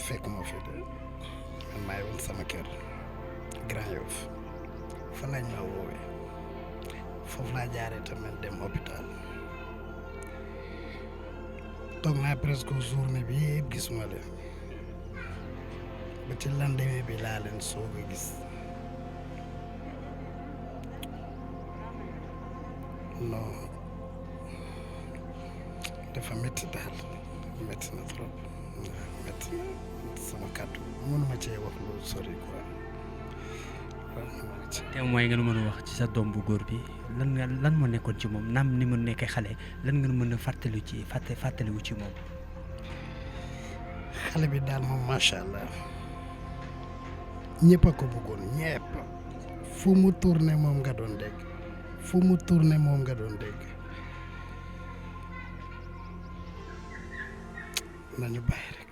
fekkuma fi de man maay woon sama kër Grand Yoff fa lañ ma woowee foofu laa jaaree tamit dem hôpital toog naa presque journée bi yëpp gisuma leen ba ci lendemain bi laa leen soog a gis non dafa métti daal métti na trop métti na sama kàddu mënuma cee wax lu sori quoi témoin nga nu mën a wax ci sa doom bu góor bi lan moo nekkoon ci moom naam ni mu nekkee xale lan nga mën a fàttaliwu ci moom. xale bi daal moom macha allah ñëpp a ko bëggoon ñëpp fu mu tourné moom nga doon dégg nañu bàyyi rek.